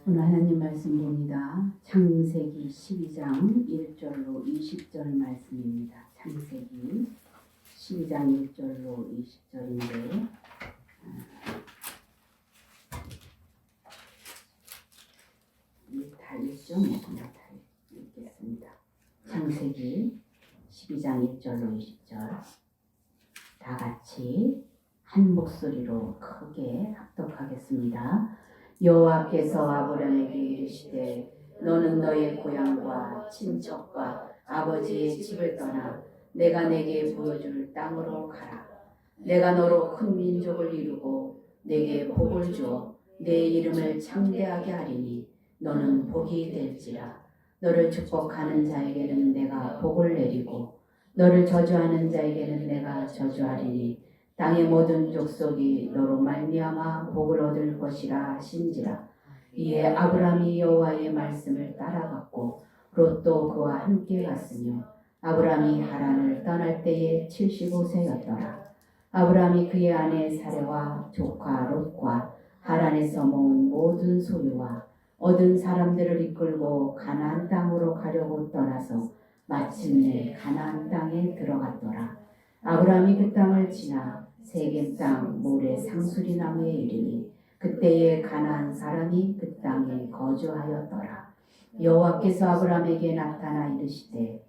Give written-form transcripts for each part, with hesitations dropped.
오늘 하나님 말씀 봅니다. 창세기 12장 1절로 20절 말씀입니다. 창세기 12장 1절로 20절인데 다 읽죠? 다 읽겠습니다. 창세기 12장 1절로 20절 다 같이 한 목소리로 크게 합독하겠습니다. 여호와께서 아브라함에게 이르시되 너는 너의 고향과 친척과 아버지의 집을 떠나 내가 내게 보여줄 땅으로 가라. 내가 너로 큰 민족을 이루고 내게 복을 주어 내 이름을 창대하게 하리니 너는 복이 될지라. 너를 축복하는 자에게는 내가 복을 내리고 너를 저주하는 자에게는 내가 저주하리니 땅의 모든 족속이 너로 말미암아 복을 얻을 것이라 하신지라. 이에 아브라함이 여호와의 말씀을 따라갔고 롯도 그와 함께 갔으며 아브라함이 하란을 떠날 때에 75세였더라. 아브라함이 그의 아내 사레와 조카 롯과 하란에서 모은 모든 소유와 얻은 사람들을 이끌고 가나안 땅으로 가려고 떠나서 마침내 가나안 땅에 들어갔더라. 아브라함이 그 땅을 지나 세겜 땅 모래 상수리 나무에 이르니 그때에 가나안 사람이 그 땅에 거주하였더라. 여호와께서 아브라함에게 나타나 이르시되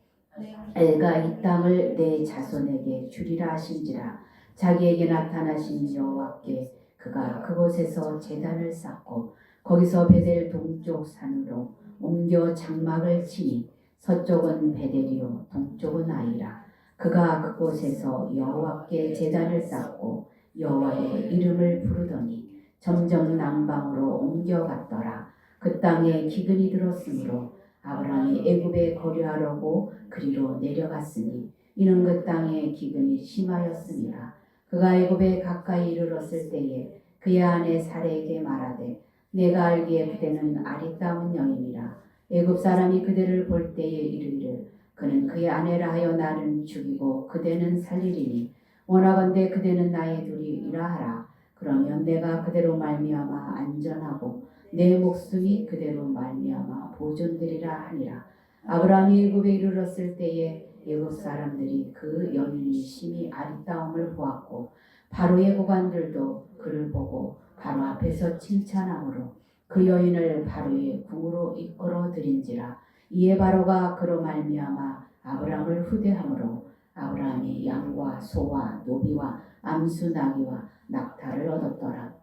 내가 이 땅을 내 자손에게 주리라 하신지라. 자기에게 나타나신 여호와께 그가 그곳에서 제단을 쌓고 거기서 베델 동쪽 산으로 옮겨 장막을 치니 서쪽은 베델이요 동쪽은 아이라. 그가 그곳에서 여호와께 제단을 쌓고 여호와의 이름을 부르더니 점점 남방으로 옮겨갔더라. 그 땅에 기근이 들었으므로 아브라함이 애굽에 거류하려고 그리로 내려갔으니 이는 그 땅에 기근이 심하였습니다. 그가 애굽에 가까이 이르렀을 때에 그의 아내 사레에게 말하되 내가 알기에 그대는 아리따운 여인이라. 애굽 사람이 그대를 볼 때에 이르기를 그는 그의 아내라 하여 나를 죽이고 그대는 살리리니 원하건대 그대는 나의 둘이라 하라. 그러면 내가 그대로 말미암아 안전하고 내 목숨이 그대로 말미암아 보존되리라 하니라. 아브라함이 애굽에 이르렀을 때에 애굽 사람들이 그 여인이 심히 아리따움을 보았고 바로의 고관들도 그를 보고 바로 앞에서 칭찬함으로 그 여인을 바로의 궁으로 이끌어 들인지라. 이에 바로가 그로 말미암아 아브라함을 후대함으로 아브라함이 양과 소와 노비와 암수 나귀와 낙타를 얻었더라.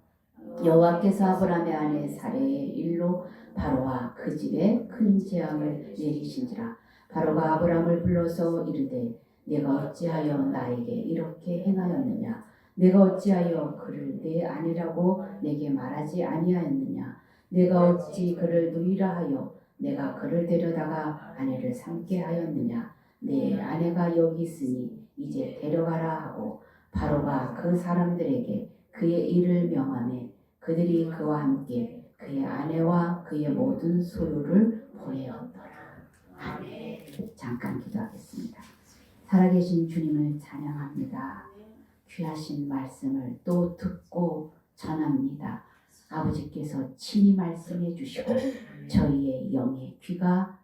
여호와께서 아브라함의 아내 사레의 일로 바로와 그 집에 큰 재앙을 내리신지라. 바로가 아브라함을 불러서 이르되 내가 어찌하여 나에게 이렇게 행하였느냐. 내가 어찌하여 그를 내 아내라고 내게 말하지 아니하였느냐. 내가 어찌 그를 누이라 하여 내가 그를 데려다가 아내를 삼게 하였느냐. 내 아내가 여기 있으니 이제 데려가라 하고 바로가 그 사람들에게 그의 일을 명하매 그들이 그와 함께 그의 아내와 그의 모든 소유를 보내었더라. 아멘. 잠깐 기도하겠습니다. 살아계신 주님을 찬양합니다. 귀하신 말씀을 또 듣고 전합니다. 아버지께서 친히 말씀해 주시고 저희의 영의 귀가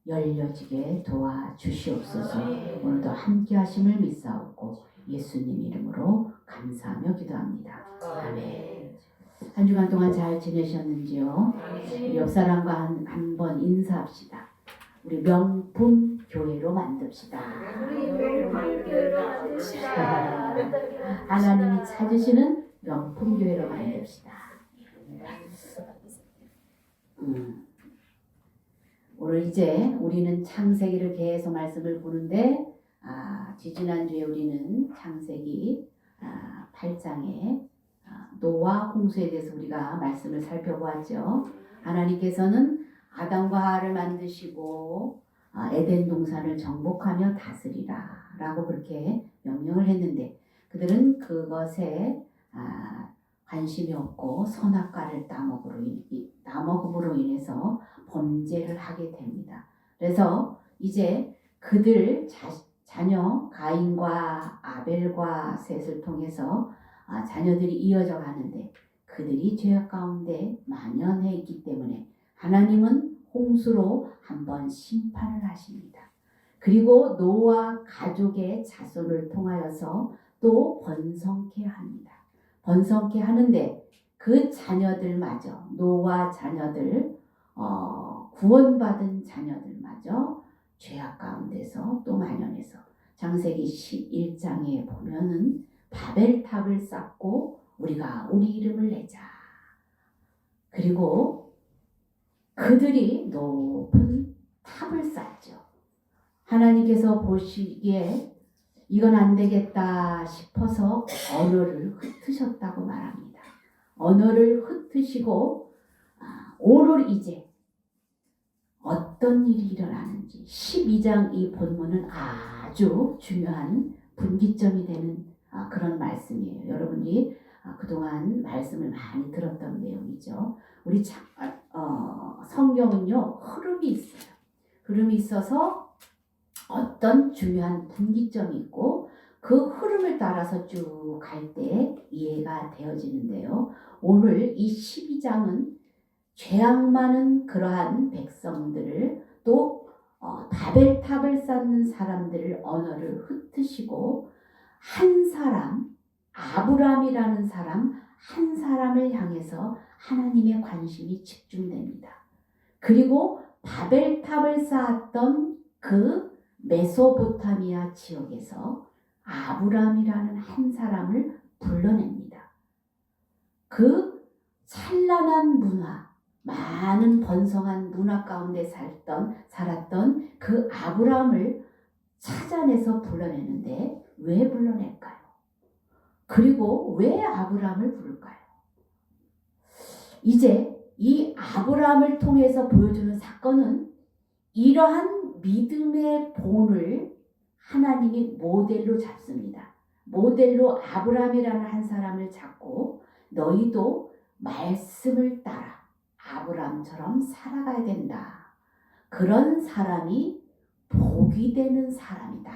열려지게 도와주시옵소서. 오늘도 함께 하심을 믿사옵고 예수님 이름으로 감사하며 기도합니다. 아멘. 한 주간 동안 잘 지내셨는지요? 옆 사람과 한번 인사합시다. 우리 명품 교회로 만듭시다. 하나님이 찾으시는 명품 교회로 만듭시다. 오늘 이제 우리는 창세기를 계속 말씀을 보는데 지지난주에 우리는 창세기 8장에 노아 홍수에 대해서 우리가 말씀을 살펴보았죠. 하나님께서는 아담과 하와를 만드시고 에덴 동산을 정복하며 다스리라 라고 그렇게 명령을 했는데 그들은 그것에 관심이 없고 선악과를 따먹음으로 인해서 범죄를 하게 됩니다. 그래서 이제 그들 자녀 가인과 아벨과 셋을 통해서 자녀들이 이어져 가는데 그들이 죄악 가운데 만연해 있기 때문에 하나님은 홍수로 한번 심판을 하십니다. 그리고 노아 가족의 자손을 통하여서 또 번성케 합니다. 번성케 하는데 그 자녀들마저 노아 자녀들 구원받은 자녀들마저 죄악 가운데서 또 만연해서 창세기 11장에 보면은 바벨탑을 쌓고 우리가 우리 이름을 내자. 그리고 그들이 높은 탑을 쌓죠. 하나님께서 보시기에 이건 안 되겠다 싶어서 언어를 흩으셨다고 말합니다. 언어를 흩으시고 오늘 이제 어떤 일이 일어나는지 12장 이 본문은 아주 중요한 분기점이 되는 그런 말씀이에요. 여러분이 그동안 말씀을 많이 들었던 내용이죠. 우리 성경은요 흐름이 있어요. 흐름이 있어서 어떤 중요한 분기점이 있고 그 흐름을 따라서 쭉 갈 때 이해가 되어지는데요. 오늘 이 12장은 죄악 많은 그러한 백성들을 또 바벨탑을 쌓는 사람들을 언어를 흩으시고 한 사람 아브람이라는 사람 한 사람을 향해서 하나님의 관심이 집중됩니다. 그리고 바벨탑을 쌓았던 그 메소포타미아 지역에서 아브람이라는 한 사람을 불러냅니다. 그 찬란한 문화, 많은 번성한 문화 가운데 살았던 그 아브람을 찾아내서 불러내는데 왜 불러낼까요? 그리고 왜 아브람을 부를까요? 이제 이 아브람을 통해서 보여주는 사건은 이러한 믿음의 본을 하나님이 모델로 잡습니다. 모델로 아브람이라는 한 사람을 잡고 너희도 말씀을 따라 아브람처럼 살아가야 된다. 그런 사람이 복이 되는 사람이다.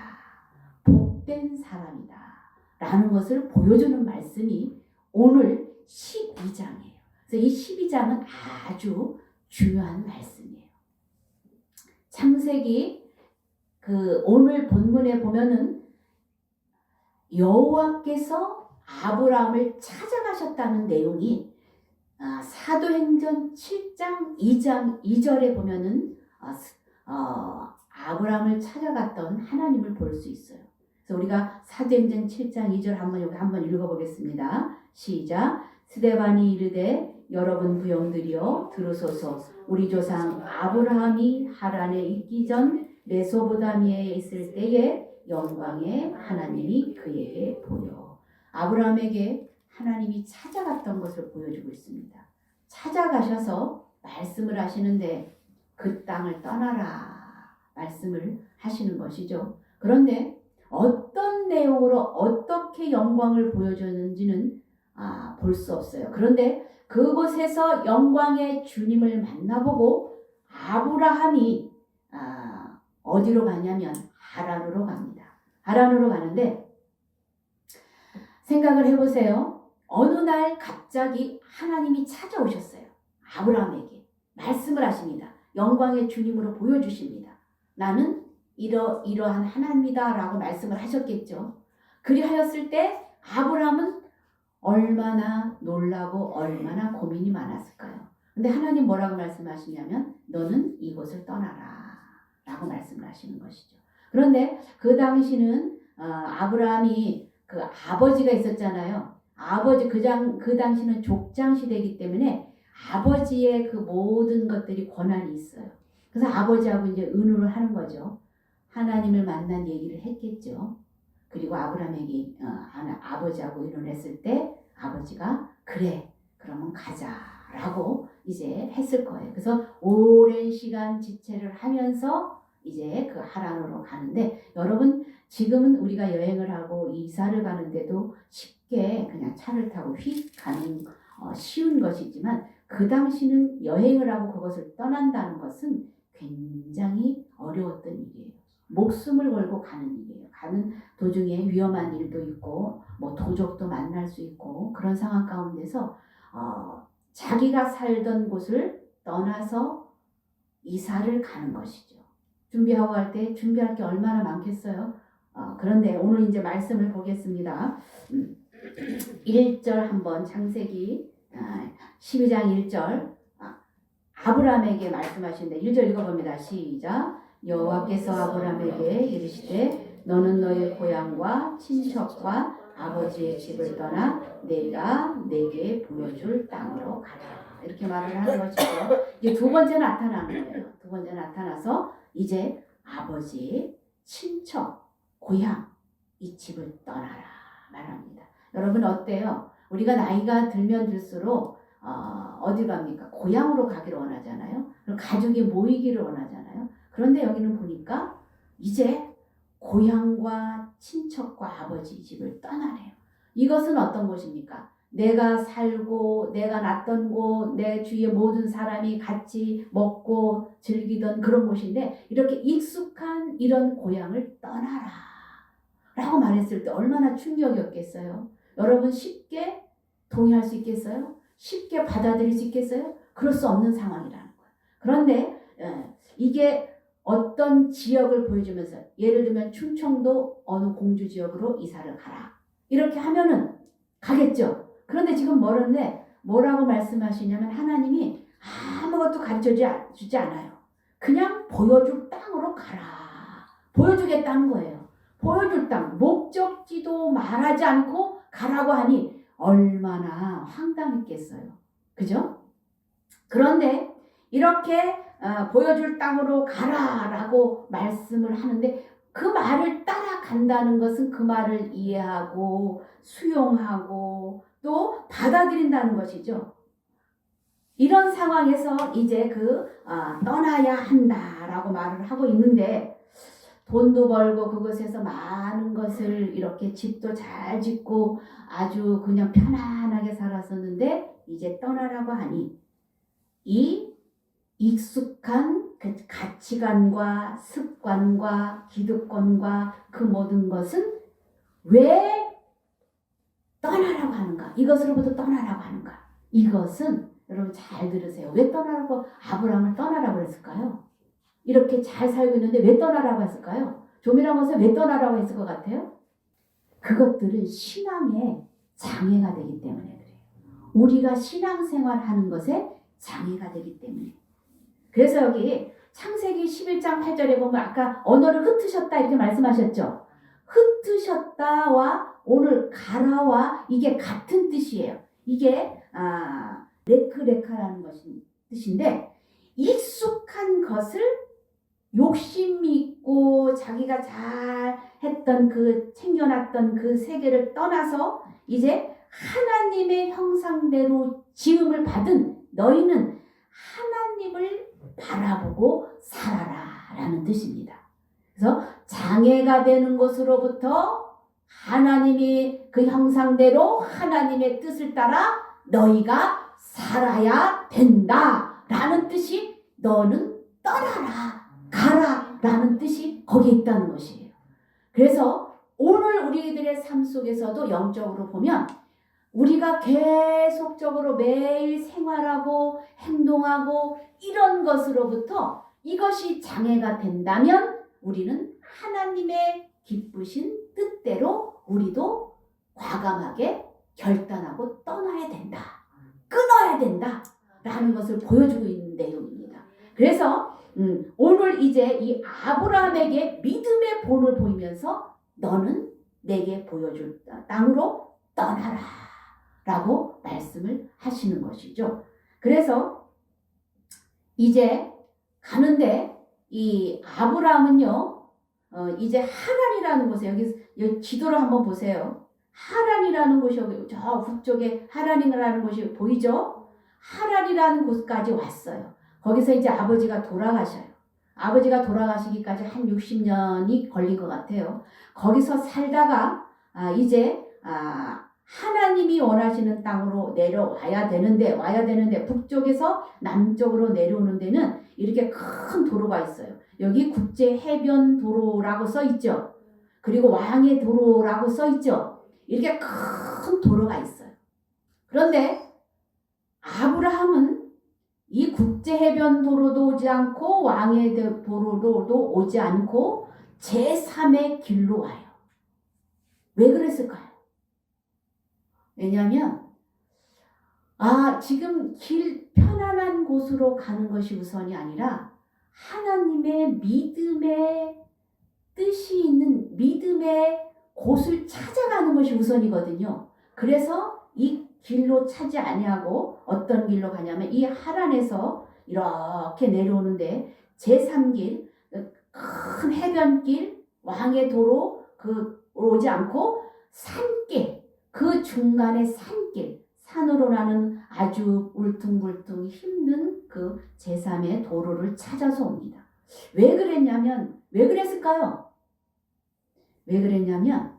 복된 사람이다. 라는 것을 보여주는 말씀이 오늘 12장이에요. 그래서 이 12장은 아주 중요한 말씀이에요. 창세기 오늘 본문에 보면은 여호와께서 아브라함을 찾아가셨다는 내용이 사도행전 7장 2장 2절에 보면은 아브라함을 찾아갔던 하나님을 볼 수 있어요. 그래서 우리가 사도행전 7장 2절 한번 읽어보겠습니다. 시작. 스데반이 이르되 여러분 부형들이여 들으소서. 우리 조상 아브라함이 하란에 있기 전 메소포타미아에 있을 때에 영광의 하나님이 그에게 보여. 아브라함에게 하나님이 찾아갔던 것을 보여주고 있습니다. 찾아가셔서 말씀을 하시는데 그 땅을 떠나라 말씀을 하시는 것이죠. 그런데 어떤 내용으로 어떻게 영광을 보여줬는지는 볼 수 없어요. 그런데 그곳에서 영광의 주님을 만나보고 아브라함이 어디로 가냐면 하란으로 갑니다. 하란으로 가는데 생각을 해보세요. 어느 날 갑자기 하나님이 찾아오셨어요. 아브라함에게 말씀을 하십니다. 영광의 주님으로 보여주십니다. 나는 이러한 하나님이다 라고 말씀을 하셨겠죠. 그리하였을 때 아브라함은 얼마나 놀라고 얼마나 고민이 많았을까요? 근데 하나님 뭐라고 말씀하시냐면 너는 이곳을 떠나라 라고 말씀을 하시는 것이죠. 그런데 그 당시는 아브라함이 그 아버지가 있었잖아요. 그 당시는 족장 시대이기 때문에 아버지의 그 모든 것들이 권한이 있어요. 그래서 아버지하고 이제 의논을 하는 거죠. 하나님을 만난 얘기를 했겠죠. 그리고 아브라함에게 아버지하고 의논했을 때 아버지가 그래 그러면 가자라고 이제 했을 거예요. 그래서 오랜 시간 지체를 하면서 이제 그 하란으로 가는데 여러분 지금은 우리가 여행을 하고 이사를 가는데도 쉽게 그냥 차를 타고 휙 가는 쉬운 것이지만 그 당시는 여행을 하고 그것을 떠난다는 것은 굉장히 어려웠던 일이에요. 목숨을 걸고 가는 일이에요. 가는 도중에 위험한 일도 있고 뭐 도적도 만날 수 있고 그런 상황 가운데서 자기가 살던 곳을 떠나서 이사를 가는 것이죠. 준비하고 갈 때 준비할 게 얼마나 많겠어요. 그런데 오늘 이제 말씀을 보겠습니다. 1절 한번 창세기 12장 1절 아브라함에게 말씀하시는데 1절 읽어봅니다. 시작. 여호와께서 아브라함에게 이르시되 너는 너의 고향과 친척과 아버지의 집을 떠나 내가 내게 보여줄 땅으로 가라. 이렇게 말을 하는 것이죠. 이제 두 번째 나타나는 거예요. 두 번째 나타나서 이제 아버지, 친척, 고향 이 집을 떠나라 말합니다. 여러분 어때요? 우리가 나이가 들면 들수록 어디 갑니까? 고향으로 가기를 원하잖아요. 그리고 가족이 모이기를 원하잖아요. 그런데 여기는 보니까 이제 고향과 친척과 아버지 집을 떠나래요. 이것은 어떤 곳입니까? 내가 살고 내가 났던 곳, 내 주위의 모든 사람이 같이 먹고 즐기던 그런 곳인데 이렇게 익숙한 이런 고향을 떠나라 라고 말했을 때 얼마나 충격이었겠어요. 여러분 쉽게 동의할 수 있겠어요? 쉽게 받아들일 수 있겠어요? 그럴 수 없는 상황이라는 거예요. 그런데 이게 어떤 지역을 보여주면서 예를 들면 충청도 어느 공주 지역으로 이사를 가라. 이렇게 하면은 가겠죠. 그런데 지금 뭐라고 말씀하시냐면 하나님이 아무것도 가르쳐주지 않아요. 그냥 보여줄 땅으로 가라. 보여주겠다는 거예요. 보여줄 땅. 목적지도 말하지 않고 가라고 하니 얼마나 황당했겠어요. 그죠? 그런데 이렇게 보여줄 땅으로 가라라고 말씀을 하는데 그 말을 따라간다는 것은 그 말을 이해하고 수용하고 또 받아들인다는 것이죠. 이런 상황에서 이제 떠나야 한다라고 말을 하고 있는데 돈도 벌고 그곳에서 많은 것을 이렇게 집도 잘 짓고 아주 그냥 편안하게 살았었는데 이제 떠나라고 하니 이 익숙한 그 가치관과 습관과 기득권과 그 모든 것은 왜 떠나라고 하는가? 이것으로부터 떠나라고 하는가? 이것은 여러분 잘 들으세요. 왜 떠나라고 아브라함을 떠나라고 했을까요? 이렇게 잘 살고 있는데 왜 떠나라고 했을까요? 조밀한 것을 왜 떠나라고 했을 것 같아요? 그것들은 신앙의 장애가 되기 때문에 그래요. 우리가 신앙생활 하는 것에 장애가 되기 때문에. 그래서 여기 창세기 11장 8절에 보면 아까 언어를 흩으셨다 이렇게 말씀하셨죠. 흩으셨다와 오늘 가라와 이게 같은 뜻이에요. 이게 레크레카라는 뜻인데 익숙한 것을 욕심 있고 자기가 잘 했던 챙겨놨던 그 세계를 떠나서 이제 하나님의 형상대로 지음을 받은 너희는 하나님을 바라보고 살아라 라는 뜻입니다. 그래서 장애가 되는 것으로부터 하나님이 그 형상대로 하나님의 뜻을 따라 너희가 살아야 된다 라는 뜻이 너는 떠나라 가라 라는 뜻이 거기에 있다는 것이에요. 그래서 오늘 우리들의 삶 속에서도 영적으로 보면 우리가 계속적으로 매일 생활하고 행동하고 이런 것으로부터 이것이 장애가 된다면 우리는 하나님의 기쁘신 뜻대로 우리도 과감하게 결단하고 떠나야 된다. 끊어야 된다. 라는 것을 보여주고 있는 내용입니다. 그래서 오늘 이제 이 아브라함에게 믿음의 본을 보이면서 너는 내게 보여줄 땅으로 떠나라 라고 말씀을 하시는 것이죠. 그래서 이제 가는데 이 아브라함은요 이제 하란이라는 곳에 여기 지도를 한번 보세요. 하란이라는 곳이 여기 저 북쪽에 하란이라는 곳이 보이죠? 하란이라는 곳까지 왔어요. 거기서 이제 아버지가 돌아가셔요. 아버지가 돌아가시기까지 한 60년이 걸린 것 같아요. 거기서 살다가 이제 하나님이 원하시는 땅으로 와야 되는데 북쪽에서 남쪽으로 내려오는 데는 이렇게 큰 도로가 있어요. 여기 국제 해변 도로라고 써 있죠. 그리고 왕의 도로라고 써 있죠. 이렇게 큰 도로가 있어요. 그런데 아브라함은 이 국제해변 도로도 오지 않고 왕의 도로도 오지 않고 제3의 길로 와요. 왜 그랬을까요? 왜냐하면 지금 길 편안한 곳으로 가는 것이 우선이 아니라 하나님의 믿음의 뜻이 있는 믿음의 곳을 찾아가는 것이 우선이거든요. 그래서 이 길로 차지 아니하고 어떤 길로 가냐면 이 하란에서 이렇게 내려오는데 제3길, 큰 해변길, 왕의 도로 오지 않고 산길, 그 중간에 산길, 산으로 나는 아주 울퉁불퉁 힘든 그 제3의 도로를 찾아서 옵니다. 왜 그랬을까요? 왜 그랬냐면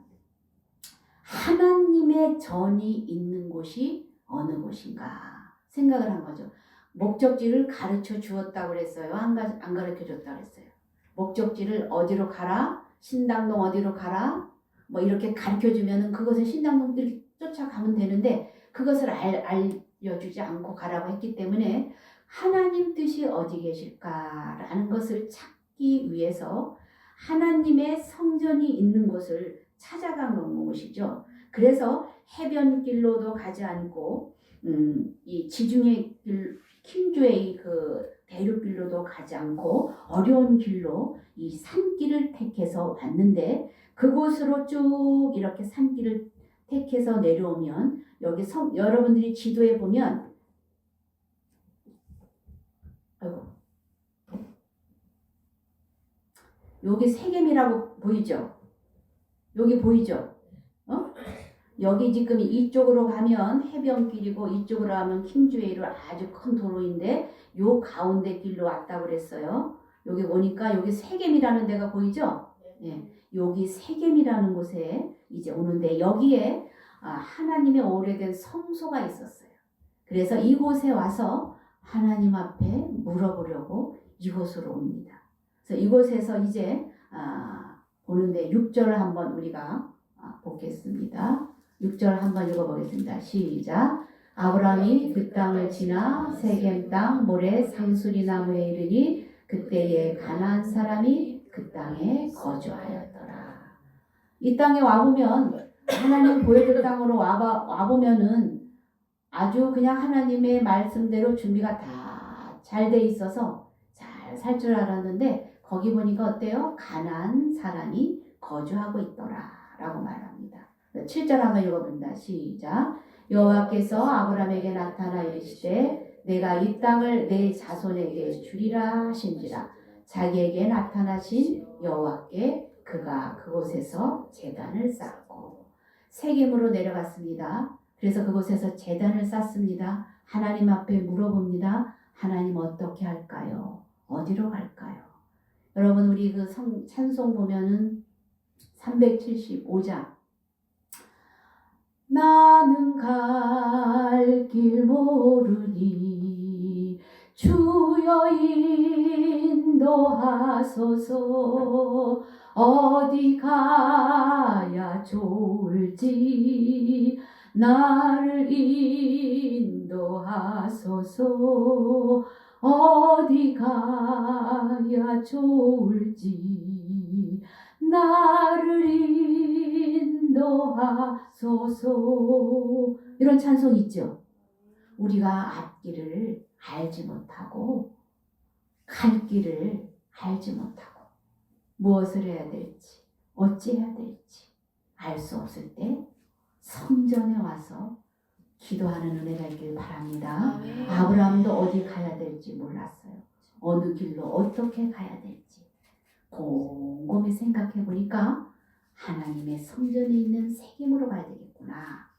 하나님의 전이 있는 곳이 어느 곳인가 생각을 한 거죠. 목적지를 가르쳐 주었다고 그랬어요? 안 가르쳐 줬다고 그랬어요? 목적지를 어디로 가라? 신당동 어디로 가라? 뭐 이렇게 가르쳐 주면은 그것을 신당동들이 쫓아가면 되는데 그것을 알려주지 않고 가라고 했기 때문에 하나님 뜻이 어디 계실까라는 것을 찾기 위해서 하나님의 성전이 있는 곳을 찾아간 것이죠. 그래서 해변길로도 가지 않고 이 지중해 길, 킹주의 그 대륙길로도 가지 않고 어려운 길로 이 산길을 택해서 왔는데 그곳으로 쭉 이렇게 산길을 택해서 내려오면 여기 여러분들이 지도에 보면 여기 세겜이라고 보이죠? 여기 보이죠? 여기 지금 이쪽으로 가면 해변길이고 이쪽으로 가면 킹주웨이로 아주 큰 도로인데 요 가운데 길로 왔다고 그랬어요. 여기 오니까 여기 세겜이라는 데가 보이죠? 네. 여기 세겜이라는 곳에 이제 오는데 여기에 하나님의 오래된 성소가 있었어요. 그래서 이곳에 와서 하나님 앞에 물어보려고 이곳으로 옵니다. 그래서 이곳에서 이제 보는데 6절을 한번 우리가 보겠습니다. 6절 한번 읽어보겠습니다. 시작. 아브라함이 그 땅을 지나 세겜 땅 모래 상수리 나무에 이르니 그때에 가나안 사람이 그 땅에 거주하였더라. 이 땅에 와보면 하나님 보여줄 땅으로 와보면은 아주 그냥 하나님의 말씀대로 준비가 다 잘 돼 있어서 잘 살 줄 알았는데 거기 보니까 어때요? 가나안 사람이 거주하고 있더라 라고 말합니다. 7절 한번 읽어봅니다. 시작. 여호와께서 아브라함에게 나타나 이르시되 내가 이 땅을 내 자손에게 주리라 하신지라. 자기에게 나타나신 여호와께 그가 그곳에서 제단을 쌓고 세겜으로 내려갔습니다. 그래서 그곳에서 제단을 쌓습니다. 하나님 앞에 물어봅니다. 하나님 어떻게 할까요? 어디로 갈까요? 여러분 우리 그 찬송 보면은 375장 나는 갈 길 모르니 주여 인도하소서 어디 가야 좋을지 나를 인도하소서 어디 가야 좋을지 나를 인도하소서. 이런 찬송이 있죠. 우리가 앞길을 알지 못하고 갈 길을 알지 못하고 무엇을 해야 될지 어찌해야 될지 알 수 없을 때 성전에 와서 기도하는 은혜가 있길 바랍니다. 아브라함도 어디 가야 될지 몰랐어요. 어느 길로 어떻게 가야 될지 곰곰이 생각해 보니까 하나님의 성전에 있는 세겜으로 가야 되겠구나.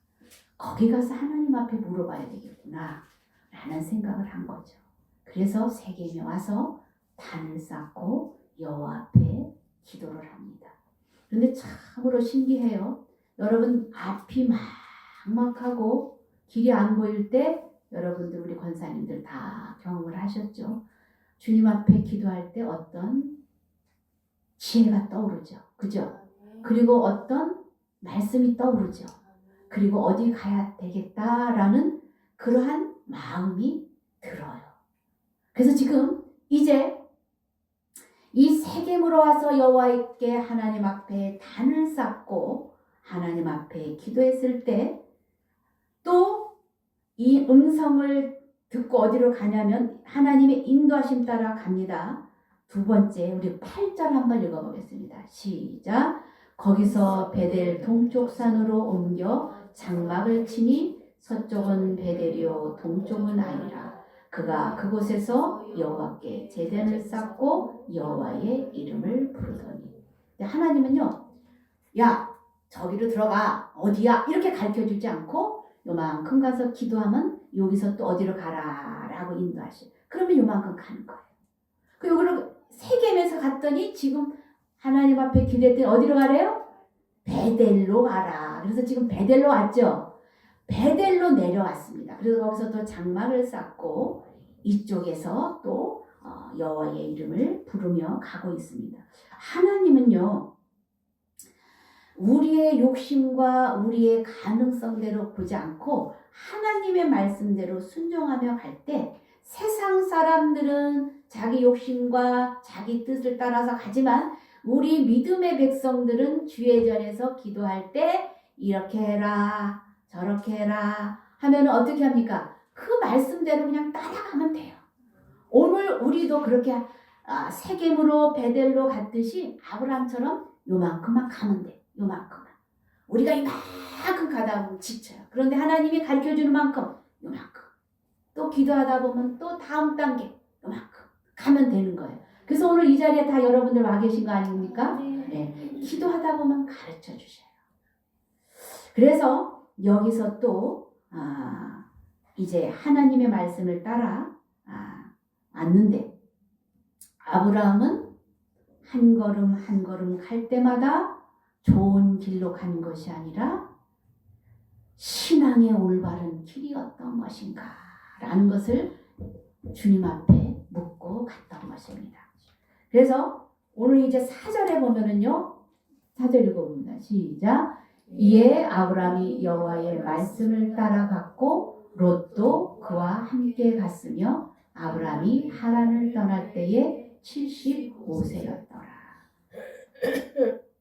거기 가서 하나님 앞에 물어봐야 되겠구나 라는 생각을 한 거죠. 그래서 세겜에 와서 단을 쌓고 여호와 앞에 기도를 합니다. 그런데 참으로 신기해요. 여러분 앞이 막막하고 길이 안 보일 때 여러분들 우리 권사님들 다 경험을 하셨죠. 주님 앞에 기도할 때 어떤 지혜가 떠오르죠. 그죠? 그리고 어떤 말씀이 떠오르죠. 그리고 어디 가야 되겠다라는 그러한 마음이 들어요. 그래서 지금 이제 이 세겜으로 와서 여호와께 하나님 앞에 단을 쌓고 하나님 앞에 기도했을 때 또 이 음성을 듣고 어디로 가냐면 하나님의 인도하심 따라 갑니다. 두 번째 우리 8절 한번 읽어보겠습니다. 시작. 거기서 베델 동쪽 산으로 옮겨 장막을 치니 서쪽은 베델이요 동쪽은 아니라 그가 그곳에서 여호와께 제단을 쌓고 여호와의 이름을 부르더니 하나님은요 야 저기로 들어가 어디야 이렇게 가르쳐주지 않고 요만큼 가서 기도하면 여기서 또 어디로 가라 라고 인도하셔. 그러면 요만큼 가는 거예요. 그 여기로 세겜에서 갔더니 지금 하나님 앞에 기도했더니 어디로 가래요? 베델로 가라. 그래서 지금 베델로 왔죠. 베델로 내려왔습니다. 그래서 거기서 또 장막을 쌓고 이쪽에서 또 여호와의 이름을 부르며 가고 있습니다. 하나님은요 우리의 욕심과 우리의 가능성대로 보지 않고 하나님의 말씀대로 순종하며 갈 때 세상 사람들은 자기 욕심과 자기 뜻을 따라서 가지만 우리 믿음의 백성들은 주의 전에서 기도할 때 이렇게 해라 저렇게 해라 하면 어떻게 합니까? 그 말씀대로 그냥 따라가면 돼요. 오늘 우리도 그렇게 세겜으로 베델로 갔듯이 아브라함처럼 요만큼만 가면 돼. 요만큼만. 우리가 이만큼 가다 보면 지쳐요. 그런데 하나님이 가르쳐주는 만큼 요만큼. 또 기도하다 보면 또 다음 단계 요만큼 가면 되는 거예요. 그래서 오늘 이 자리에 다 여러분들 와 계신 거 아닙니까? 네. 기도하다 보면 가르쳐 주셔요. 그래서 여기서 또 이제 하나님의 말씀을 따라 왔는데 아브라함은 한 걸음 한 걸음 갈 때마다 좋은 길로 간 것이 아니라 신앙의 올바른 길이 어떤 것인가 라는 것을 주님 앞에 묻고 갔던 것입니다. 그래서 오늘 이제 4절에 보면은요 4절 읽어봅니다. 시작. 이에 아브라함이 여호와의 말씀을 따라갔고 롯도 그와 함께 갔으며 아브라함이 하란을 떠날 때에 75세였더라.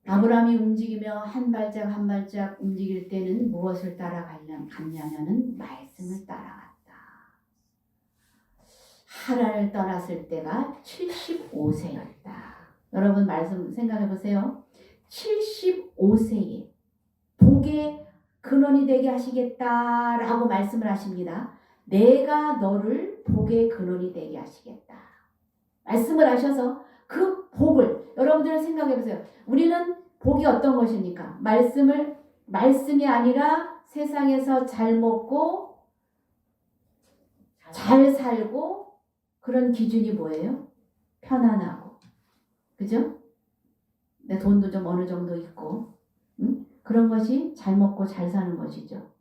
아브라함이 움직이며 한 발짝 한 발짝 움직일 때는 무엇을 따라갔냐면은 말씀을 따라갔다. 하란을 떠났을 때가 75세였다. 여러분 말씀 생각해 보세요. 75세에 복의 근원이 되게 하시겠다라고 말씀을 하십니다. 내가 너를 복의 근원이 되게 하시겠다. 말씀을 하셔서 그 복을 여러분들은 생각해 보세요. 우리는 복이 어떤 것입니까? 말씀이 아니라 세상에서 잘 먹고 잘 살고 그런 기준이 뭐예요? 편안하고 그죠? 내 돈도 좀 어느 정도 있고 그런 것이 잘 먹고 잘 사는 것이죠.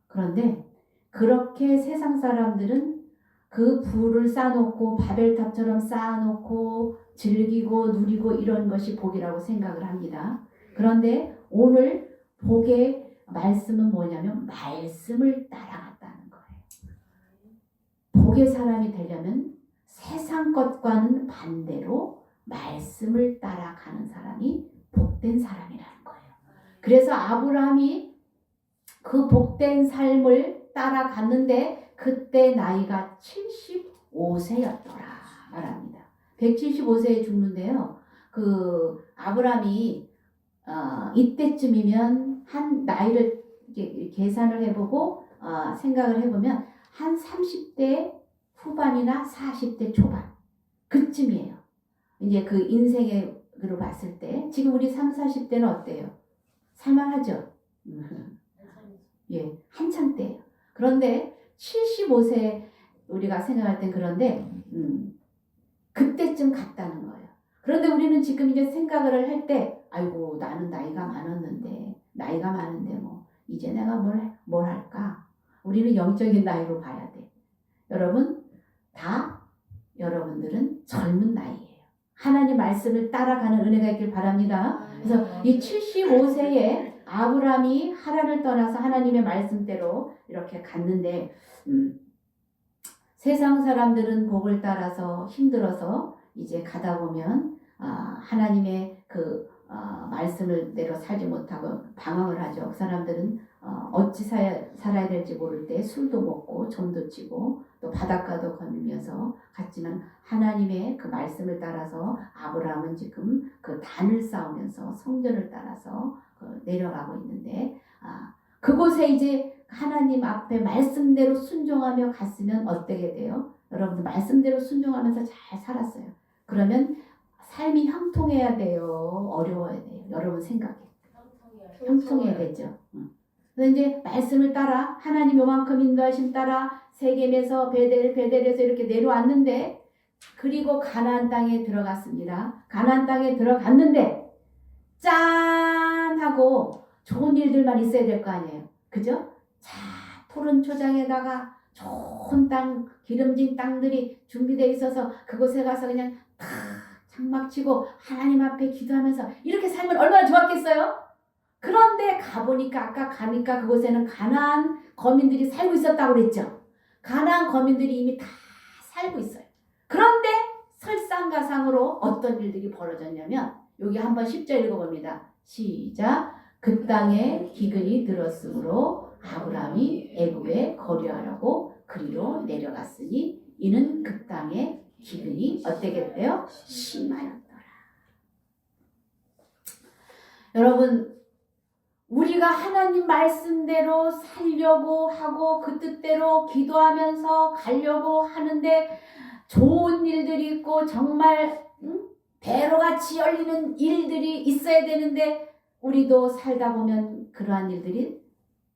그런데 그렇게 세상 사람들은 그 부를 쌓아놓고 바벨탑처럼 쌓아놓고 즐기고 누리고 이런 것이 복이라고 생각을 합니다. 그런데 오늘 복의 말씀은 뭐냐면 말씀을 따라갔다는 거예요. 복의 사람이 되려면 세상 것과는 반대로 말씀을 따라가는 사람이 복된 사람이라는 거예요. 그래서 아브라함이 그 복된 삶을 따라갔는데 그때 나이가 75세였더라 말합니다. 175세에 죽는데요. 그 아브라함이 이때쯤이면 한 나이를 계산을 해보고 생각을 해보면 한 30대 후반이나 40대 초반 그쯤이에요. 이제 그 인생으로 봤을 때 지금 우리 30, 40대는 어때요? 살만하죠? 예, 한참 때예요. 그런데 75세 우리가 생각할 땐 그런데 그때쯤 갔다는 거예요. 그런데 우리는 지금 이제 생각을 할 때 아이고 나는 나이가 많은데 뭐 이제 내가 뭘 할까? 우리는 영적인 나이로 봐야 돼. 여러분 다 여러분들은 젊은 나이예요. 하나님 말씀을 따라가는 은혜가 있길 바랍니다. 그래서 이 75세에 아브라함이 하란을 떠나서 하나님의 말씀대로 이렇게 갔는데 세상 사람들은 복을 따라서 힘들어서 이제 가다 보면 하나님의 그 말씀을 대로 살지 못하고 방황을 하죠. 그 사람들은 어찌 살아야 될지 모를 때 술도 먹고 점도 치고 또 바닷가도 거닐면서 갔지만 하나님의 그 말씀을 따라서 아브라함은 지금 그 단을 쌓으면서 성전을 따라서 내려가고 있는데 그곳에 이제 하나님 앞에 말씀대로 순종하며 갔으면 어떻게 돼요? 여러분들 말씀대로 순종하면서 잘 살았어요. 그러면 삶이 형통해야 돼요? 어려워야 돼요? 여러분 생각해. 형통해야 되죠. 그래서 이제 말씀을 따라 하나님 요만큼 인도하심 따라 세겜에서 베델에서 이렇게 내려왔는데 그리고 가나안 땅에 들어갔습니다. 가나안 땅에 들어갔는데 짠 하고 좋은 일들만 있어야 될 거 아니에요. 그죠? 자, 푸른 초장에다가 좋은 땅, 기름진 땅들이 준비되어 있어서 그곳에 가서 그냥 탁 장막 치고 하나님 앞에 기도하면서 이렇게 살면 얼마나 좋았겠어요? 그런데 가보니까 아까 가니까 그곳에는 가나안 거민들이 살고 있었다고 그랬죠. 가나안 거민들이 이미 다 살고 있어요. 그런데 설상가상으로 어떤 일들이 벌어졌냐면 여기 한번 10절 읽어봅니다. 시작. 그 땅에 기근이 들었으므로 아브라함이 애굽에 거류하려고 그리로 내려갔으니 이는 그 땅에 기근이 어떻겠대요? 심하였더라. 여러분 우리가 하나님 말씀대로 살려고 하고 그 뜻대로 기도하면서 가려고 하는데 좋은 일들이 있고 정말 배로같이 열리는 일들이 있어야 되는데 우리도 살다 보면 그러한 일들이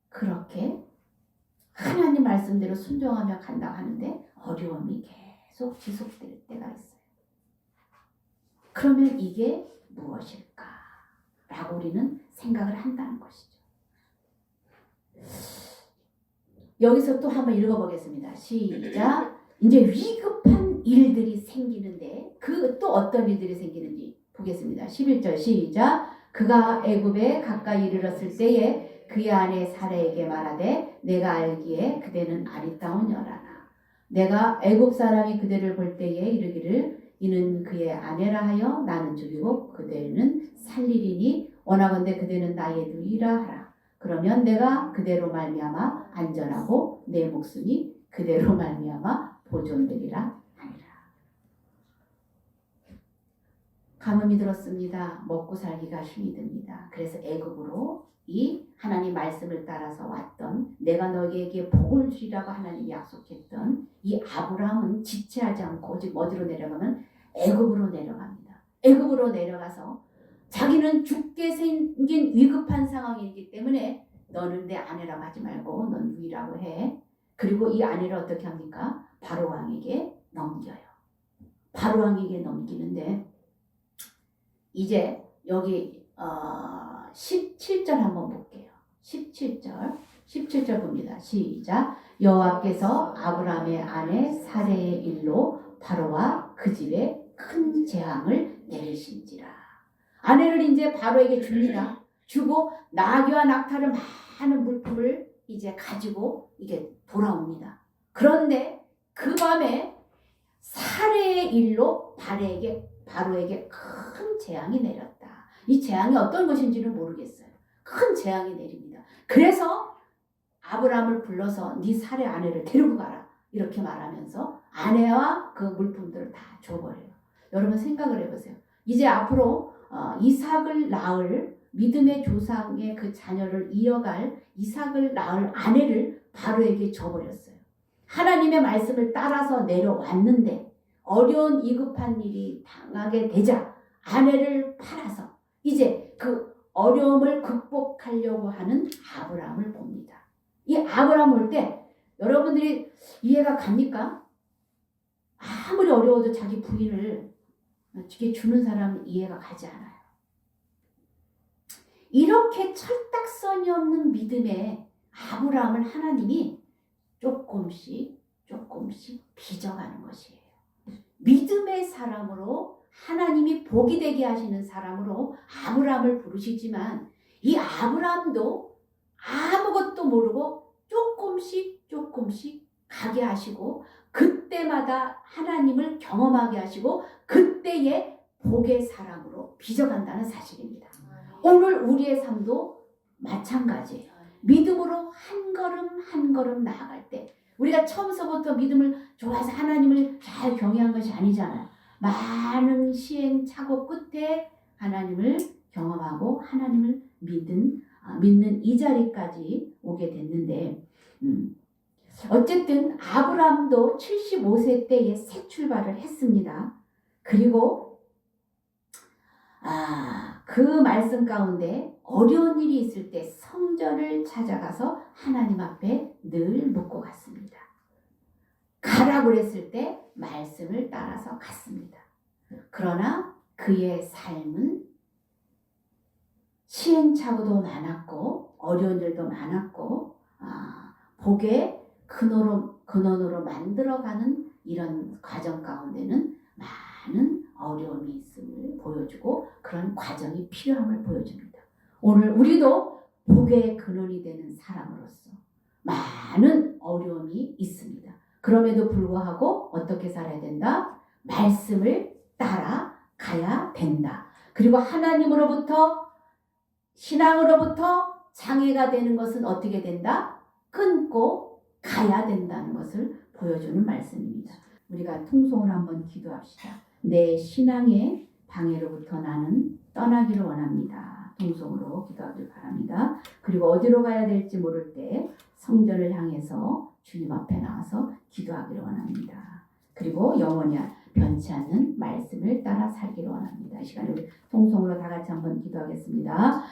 그렇게 하나님 말씀대로 순종하며 간다고 하는데 어려움이 계속 지속될 때가 있어요. 그러면 이게 무엇일까? 라고 우리는 생각을 한다는 것이죠. 여기서 또 한번 읽어보겠습니다. 시작. 이제 위급한 일들이 생기는데 그 또 어떤 일들이 생기는지 보겠습니다. 11절 시작. 그가 애굽에 가까이 이르렀을 때에 그의 아내 사라에게 말하되 내가 알기에 그대는 아리따운 여라나 내가 애굽 사람이 그대를 볼 때에 이르기를 이는 그의 아내라 하여 나는 죽이고 그대는 살리리니 원하건대 그대는 나의 누이라 하라. 그러면 내가 그대로 말미암아 안전하고 내 목숨이 그대로 말미암아 보존되리라 하니라. 가뭄이 들었습니다. 먹고 살기가 힘이 듭니다. 그래서 애굽으로 이 하나님 말씀을 따라서 왔던 내가 너희에게 복을 주리라고 하나님이 약속했던 이 아브라함은 지체하지 않고 지금 어디로 내려가면 애굽으로 내려갑니다. 애굽으로 내려가서 자기는 죽게 생긴 위급한 상황이기 때문에 너는 내 아내라고 하지 말고 넌 누이라고 해. 그리고 이 아내를 어떻게 합니까? 바로 왕에게 넘겨요. 바로 왕에게 넘기는데 이제 여기 17절 한번 볼게요. 17절 봅니다. 시작. 여호와께서 아브라함의 아내 사레의 일로 바로와 그 집에 큰 재앙을 내리신지라. 아내를 이제 바로에게 줍니다. 주고 나귀와 낙타를 많은 물품을 이제 가지고 이게 돌아옵니다. 그런데 그 밤에 사레의 일로 바로에게 큰 재앙이 내렸다. 이 재앙이 어떤 것인지는 모르겠어요. 큰 재앙이 내립니다. 그래서 아브라함을 불러서 네 사레 아내를 데리고 가라. 이렇게 말하면서 아내와 그 물품들을 다 줘버려요. 여러분 생각을 해보세요. 이제 앞으로 이삭을 낳을 믿음의 조상의 그 자녀를 이어갈 이삭을 낳을 아내를 바로에게 줘버렸어요. 하나님의 말씀을 따라서 내려왔는데 어려운 위급한 일이 당하게 되자 아내를 팔아서 이제 그 어려움을 극복하려고 하는 아브라함을 봅니다. 이 아브라함 볼 때 여러분들이 이해가 갑니까? 아무리 어려워도 자기 부인을 어떻게 주는 사람은 이해가 가지 않아요. 이렇게 철딱선이 없는 믿음의 아브라함을 하나님이 조금씩 빚어가는 것이에요. 믿음의 사람으로 하나님이 복이 되게 하시는 사람으로 아브라함을 부르시지만 이 아브라함도 아무것도 모르고 조금씩 가게 하시고 그때마다 하나님을 경험하게 하시고 그때의 복의 사람으로 빚어간다는 사실입니다. 오늘 우리의 삶도 마찬가지예요. 믿음으로 한 걸음 한 걸음 나아갈 때 우리가 처음서부터 믿음을 좋아해서 하나님을 잘 경외한 것이 아니잖아요. 많은 시행착오 끝에 하나님을 경험하고 하나님을 믿는 이 자리까지 오게 됐는데 어쨌든 아브라함도 75세 때에 새 출발을 했습니다. 그리고 그 말씀 가운데 어려운 일이 있을 때 성전을 찾아가서 하나님 앞에 늘 묻고 갔습니다. 가라 그랬을 때 말씀을 따라서 갔습니다. 그러나 그의 삶은 시행착오도 많았고 어려운 일도 많았고 복의 근원으로 만들어가는 이런 과정 가운데는 많은 어려움이 있음을 보여주고 그런 과정이 필요함을 보여줍니다. 오늘 우리도 복의 근원이 되는 사람으로서 많은 어려움이 있습니다. 그럼에도 불구하고 어떻게 살아야 된다? 말씀을 따라가야 된다. 그리고 하나님으로부터 신앙으로부터 장애가 되는 것은 어떻게 된다? 끊고 가야 된다는 것을 보여주는 말씀입니다. 우리가 통성으로 한번 기도합시다. 내 신앙의 방해로부터 나는 떠나기를 원합니다. 통성으로 기도하길 바랍니다. 그리고 어디로 가야 될지 모를 때 성전을 향해서 주님 앞에 나와서 기도하기를 원합니다. 그리고 영원히 변치 않는 말씀을 따라 살기를 원합니다. 이 시간에 우리 통성으로 다 같이 한번 기도하겠습니다.